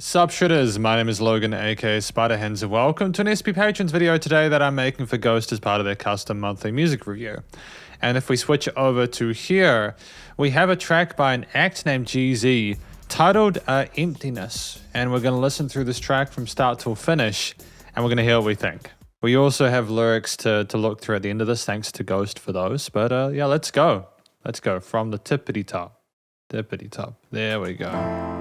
Sup Shredders, my name is Logan aka Spiderhands and welcome to an SP Patrons video today that I'm making for Ghost as part of their custom monthly music review. And if we switch over to here, we have a track by an act named GZ titled Emptiness. And we're going to listen through this track from start till finish and we're going to hear what we think. We also have lyrics to look through at the end of this, thanks to Ghost for those. But yeah, let's go. Let's go from the tippity top. Tippity top. There we go.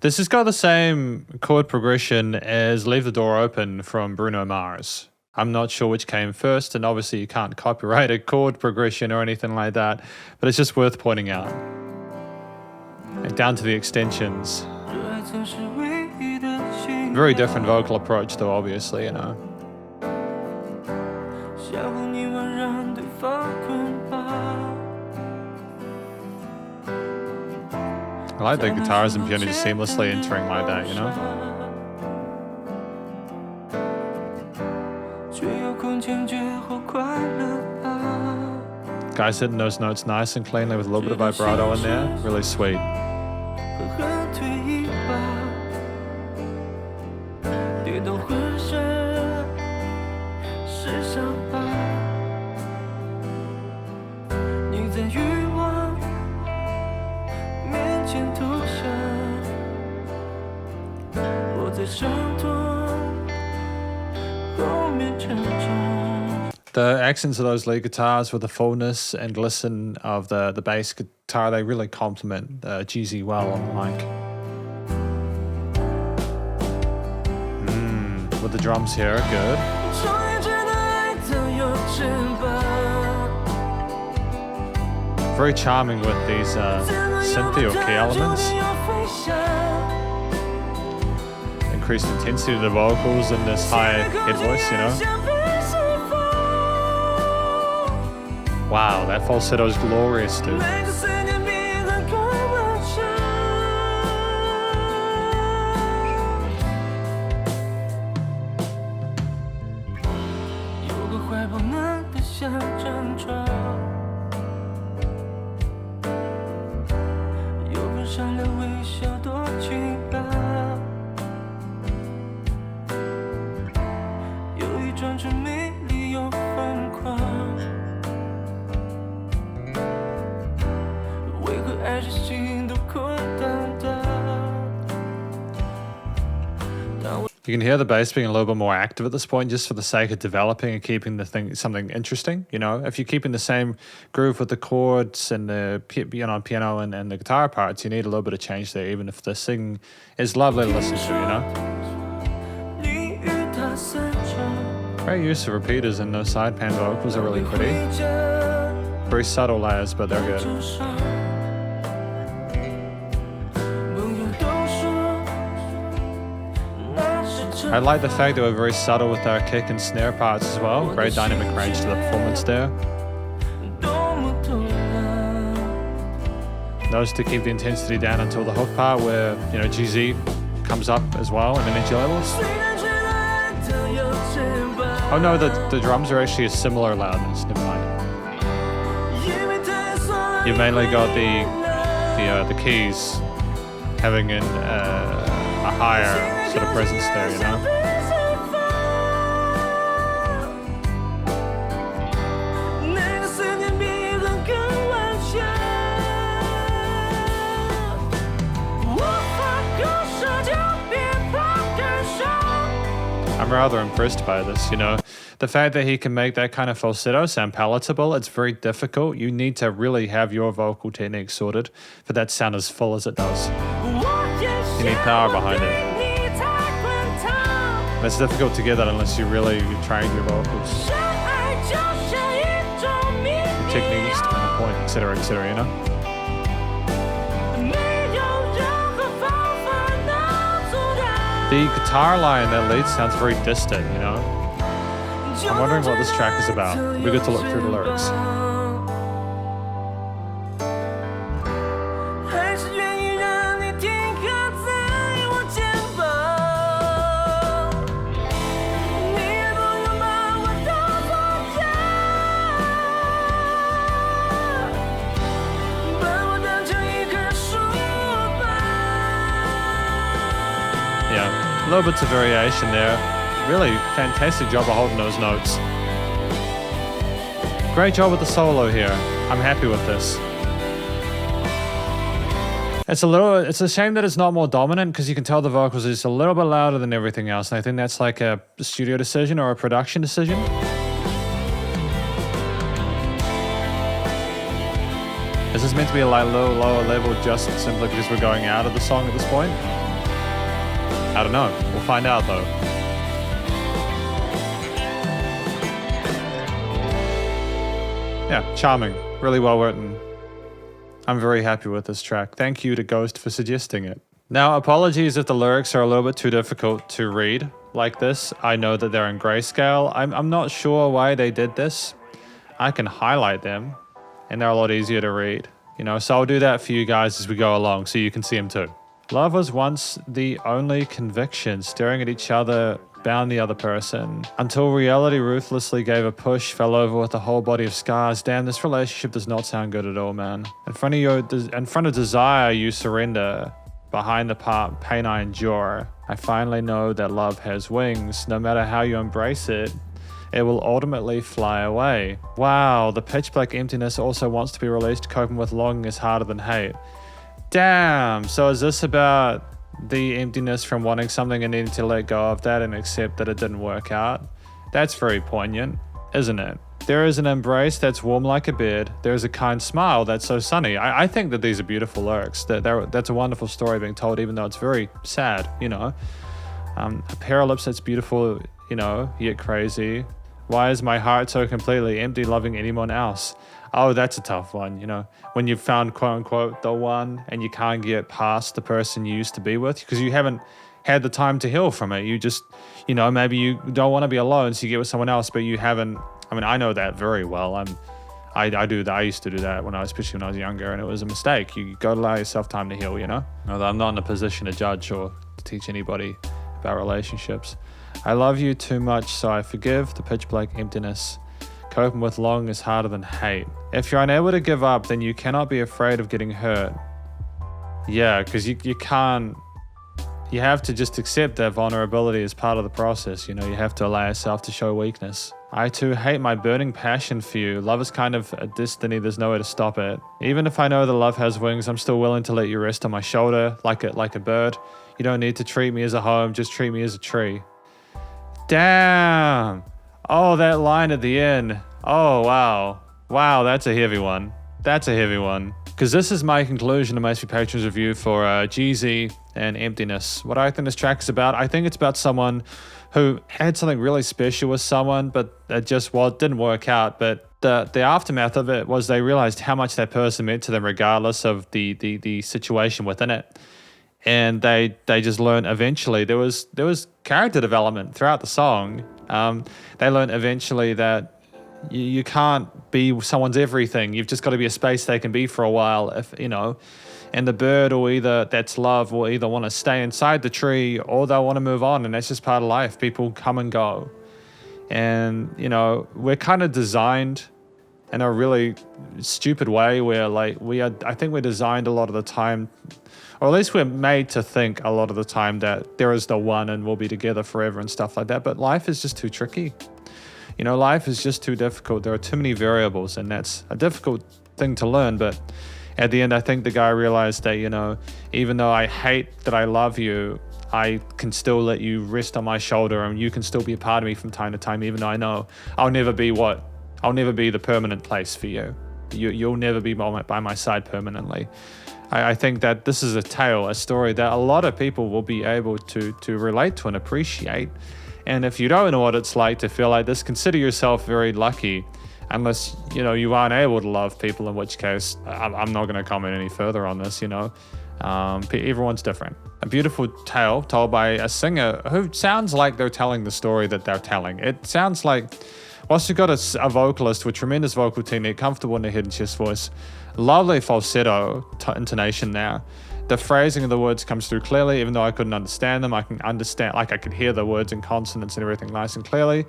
This has got the same chord progression as Leave the Door Open from Bruno Mars. I'm not sure which came first, and obviously you can't copyright a chord progression or anything like that, but it's just worth pointing out. And down to the extensions. Very different vocal approach though, obviously, you know. I like the guitars and piano just seamlessly entering like that, you know? Guys hitting those notes nice and cleanly with a little bit of vibrato in there. Really sweet. The accents of those lead guitars with the fullness and glisten of the bass guitar, they really complement GZ well on the mic. With the drums here, good. Very charming with these synthy or key elements. Increased intensity to the vocals and this high head voice, you know. Wow, that falsetto is glorious, dude. You can hear the bass being a little bit more active at this point, just for the sake of developing and keeping the thing something interesting. You know, if you're keeping the same groove with the chords and the piano and the guitar parts, you need a little bit of change there, even if the singing is lovely to listen to. You know, great use of repeaters and those side pan vocals are really pretty. Very subtle layers, but they're good. I like the fact that we're very subtle with our kick and snare parts as well. Great dynamic range to the performance there. Those to keep the intensity down until the hook part where, you know, GZ comes up as well in energy levels. Oh no, the drums are actually a similar loudness, never mind. You've mainly got the keys having a higher sort of presence there, you know. I'm rather impressed by this, you know. The fact that he can make that kind of falsetto sound palatable, it's very difficult. You need to really have your vocal technique sorted for that sound as full as it does. You need power behind it. It's difficult to get that unless you really train your vocals, your techniques, to the point, etc., you know. The guitar line that lead sounds very distant, you know. I'm wondering what this track is about. It'll be good to look through the lyrics. Little bits of variation there. Really fantastic job of holding those notes. Great job with the solo here. I'm happy with this. It's a shame that it's not more dominant because you can tell the vocals are just a little bit louder than everything else. And I think that's like a studio decision or a production decision. Is this meant to be a lower level just simply because we're going out of the song at this point? I don't know. We'll find out though. Yeah, charming. Really well written. I'm very happy with this track. Thank you to Ghost for suggesting it. Now, apologies if the lyrics are a little bit too difficult to read like this. I know that they're in grayscale. I'm not sure why they did this. I can highlight them and they're a lot easier to read. You know, so I'll do that for you guys as we go along so you can see them too. Love was once the only conviction, staring at each other, bound the other person, until reality ruthlessly gave a push, fell over with a whole body of scars. Damn, this relationship does not sound good at all, man. In front of desire, you surrender. Behind the pain I endure, I finally know that love has wings. No matter how you embrace it, it will ultimately fly away. Wow, the pitch black emptiness also wants to be released. Coping with longing is harder than hate. Damn, so is this about the emptiness from wanting something and needing to let go of that and accept that it didn't work out? That's very poignant, isn't it? There is an embrace that's warm like a bed. There is a kind smile that's so sunny. I think that these are beautiful lyrics. That's a wonderful story being told, even though it's very sad, you know. A pair of lips that's beautiful, you know, yet crazy. Why is my heart so completely empty loving anyone else? Oh, that's a tough one, you know, when you've found quote unquote the one and you can't get past the person you used to be with because you haven't had the time to heal from it. You just, you know, maybe you don't want to be alone, so you get with someone else, but you haven't. I mean, I know that very well. I do that. I used to do that especially when I was younger, and it was a mistake. You got to allow yourself time to heal, you know? Although I'm not in a position to judge or to teach anybody about relationships. I love you too much, so I forgive the pitch black emptiness. Coping with longing is harder than hate. If you're unable to give up, then you cannot be afraid of getting hurt. Yeah, because you can't. You have to just accept that vulnerability is part of the process. You know, you have to allow yourself to show weakness. I too hate my burning passion for you. Love is kind of a destiny, there's no way to stop it. Even if I know that love has wings, I'm still willing to let you rest on my shoulder like a bird. You don't need to treat me as a home, just treat me as a tree. Damn! Oh, that line at the end. Oh, wow. Wow, that's a heavy one. That's a heavy one. Because this is my conclusion of my SP Patrons review for Jeezy and Emptiness. What I think this track is about, I think it's about someone who had something really special with someone, but it just didn't work out. But the aftermath of it was they realized how much that person meant to them regardless of the situation within it. And they just learned eventually, there was character development throughout the song. They learned eventually that you can't be someone's everything. You've just got to be a space they can be for a while, if you know. And the bird, or either that's love, will either want to stay inside the tree or they'll want to move on, and that's just part of life. People come and go, and you know, we're kind of designed in a really stupid way where I think we're designed a lot of the time, or at least we're made to think a lot of the time that there is the one and we'll be together forever and stuff like that. But life is just too tricky. You know, life is just too difficult. There are too many variables, and that's a difficult thing to learn. But at the end, I think the guy realized that, you know, even though I hate that I love you, I can still let you rest on my shoulder, and you can still be a part of me from time to time, even though I know I'll never be the permanent place for you. You'll never be by my side permanently. I think that this is a story that a lot of people will be able to relate to and appreciate. And if you don't know what it's like to feel like this, consider yourself very lucky, unless, you know, you aren't able to love people, in which case I'm not going to comment any further on this, you know. Everyone's different. A beautiful tale told by a singer who sounds like they're telling the story that they're telling. It sounds like, whilst you've got a vocalist with tremendous vocal technique, comfortable in the head and chest voice, lovely falsetto intonation there. The phrasing of the words comes through clearly, even though I couldn't understand them. I can understand, like I could hear the words and consonants and everything nice and clearly.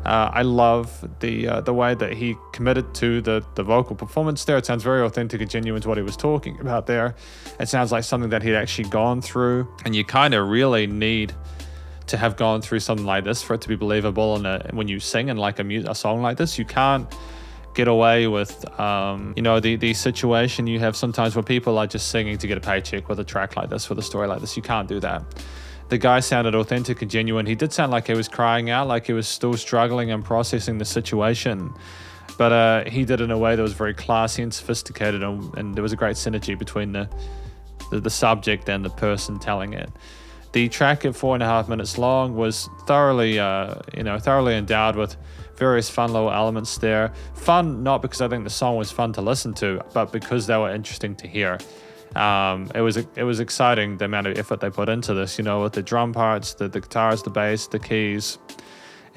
I love the way that he committed to the vocal performance there. It sounds very authentic and genuine to what he was talking about there. It sounds like something that he'd actually gone through, and you kind of really need to have gone through something like this for it to be believable. And when you sing in like a song like this, you can't get away with, you know, the situation you have sometimes where people are just singing to get a paycheck with a track like this, with a story like this. You can't do that. The guy sounded authentic and genuine. He did sound like he was crying out, like he was still struggling and processing the situation. But he did it in a way that was very classy and sophisticated, and there was a great synergy between the subject and the person telling it. The track at 4.5 minutes long was thoroughly endowed with various fun little elements there. Fun, not because I think the song was fun to listen to, but because they were interesting to hear. It was exciting, the amount of effort they put into this, you know, with the drum parts, the guitars, the bass, the keys,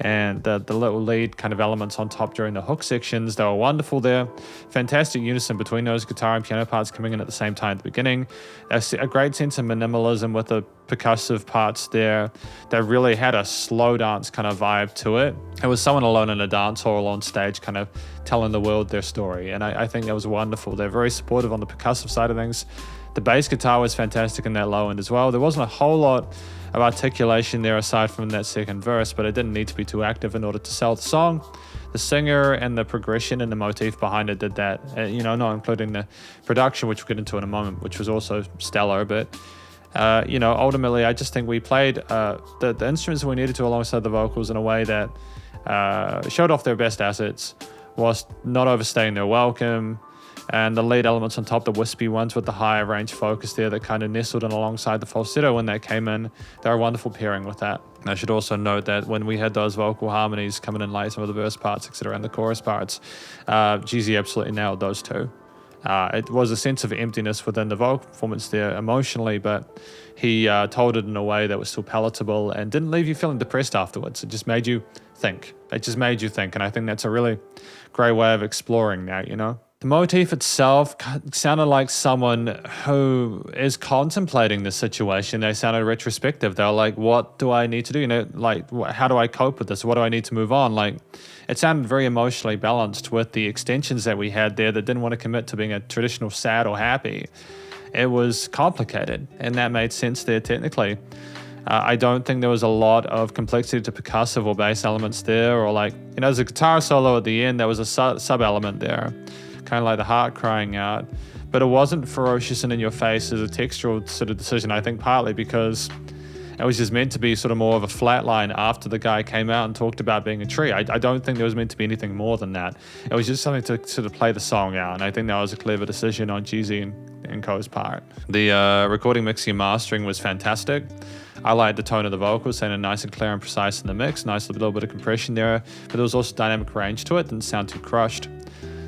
and the little lead kind of elements on top during the hook sections. They were wonderful there. Fantastic unison between those guitar and piano parts coming in at the same time at the beginning. A great sense of minimalism with the percussive parts there. They really had a slow dance kind of vibe to it. It was someone alone in a dance hall on stage kind of telling the world their story, and I think that was wonderful. They're very supportive on the percussive side of things. The bass guitar was fantastic in that low end as well. There wasn't a whole lot of articulation there aside from that second verse, but it didn't need to be too active in order to sell the song. The singer and the progression and the motif behind it did that, you know, not including the production, which we'll get into in a moment, which was also stellar. But you know, ultimately, I just think we played the instruments we needed to alongside the vocals in a way that showed off their best assets whilst not overstaying their welcome. And the lead elements on top, the wispy ones with the higher range focus there that kind of nestled in alongside the falsetto when they came in, they're a wonderful pairing with that. And I should also note that when we had those vocal harmonies coming in late, some of the verse parts, etc., and the chorus parts, Jeezy absolutely nailed those too. It was a sense of emptiness within the vocal performance there emotionally, but he told it in a way that was still palatable and didn't leave you feeling depressed afterwards. It just made you think. And I think that's a really great way of exploring that, you know? The motif itself sounded like someone who is contemplating the situation. They sounded retrospective. They were like, what do I need to do? You know, like, how do I cope with this? What do I need to move on? Like, it sounded very emotionally balanced with the extensions that we had there that didn't want to commit to being a traditional sad or happy. It was complicated, and that made sense there technically. I don't think there was a lot of complexity to percussive or bass elements there, or like, you know, there's a guitar solo at the end. There was a sub-element there, kind of like the heart crying out, but it wasn't ferocious and in your face as a textural sort of decision. I think partly because it was just meant to be sort of more of a flat line after the guy came out and talked about being a tree. I don't think there was meant to be anything more than that. It was just something to sort of play the song out, and I think that was a clever decision on Jeezy and Co's part. The recording, mixing, and mastering was fantastic. I liked the tone of the vocals, sounded nice and clear and precise in the mix, nice little bit of compression there, but there was also dynamic range to it, didn't sound too crushed.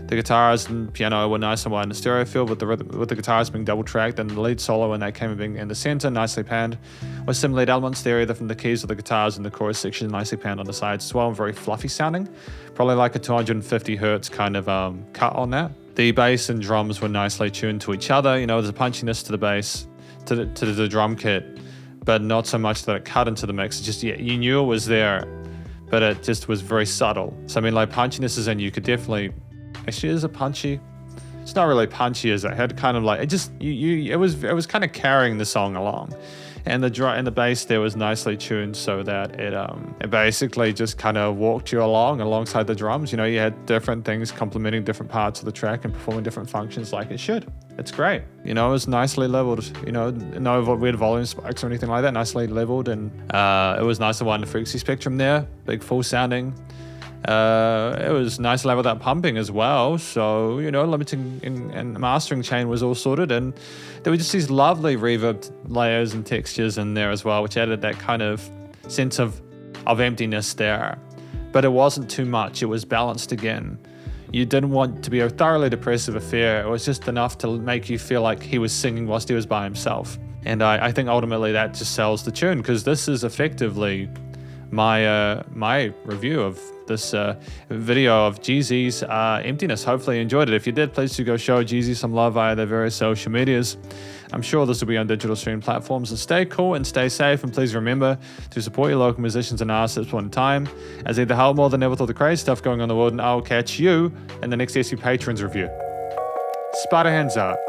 The guitars and piano were nice and wide in the stereo field, with the guitars being double tracked, and the lead solo when they came in being in the center, nicely panned, with some lead elements there either from the keys or the guitars in the chorus section, nicely panned on the sides as well, and very fluffy sounding. Probably like a 250 hertz kind of cut on that. The bass and drums were nicely tuned to each other. You know, there's a punchiness to the bass, to the drum kit, but not so much that it cut into the mix. It's just, yeah, you knew it was there, but it just was very subtle. So I mean, like, punchiness is in, you could definitely. Actually, is it punchy? It's not really punchy as it had kind of like, it just, it was kind of carrying the song along. And the bass there was nicely tuned so that it basically just kind of walked you alongside the drums. You know, you had different things complementing different parts of the track and performing different functions like it should. It's great. You know, it was nicely leveled, you know, no weird volume spikes or anything like that, nicely leveled. And it was nice to wind the frequency spectrum there, big full sounding. It was nice to level that pumping as well. So, you know, limiting and mastering chain was all sorted, and there were just these lovely reverb layers and textures in there as well, which added that kind of sense of emptiness there. But it wasn't too much. It was balanced again. You didn't want to be a thoroughly depressive affair. It was just enough to make you feel like he was singing whilst he was by himself. And I think ultimately that just sells the tune, because this is effectively my review of this video of Jeezy's Emptiness. Hopefully you enjoyed it. If you did, please do go show Jeezy some love via their various social medias. I'm sure this will be on digital streaming platforms. And stay cool and stay safe, and please remember to support your local musicians and artists at this point in time, as they help more than ever with all the crazy stuff going on in the world. And I'll catch you in the next SP Patrons review. Spiderhands Out.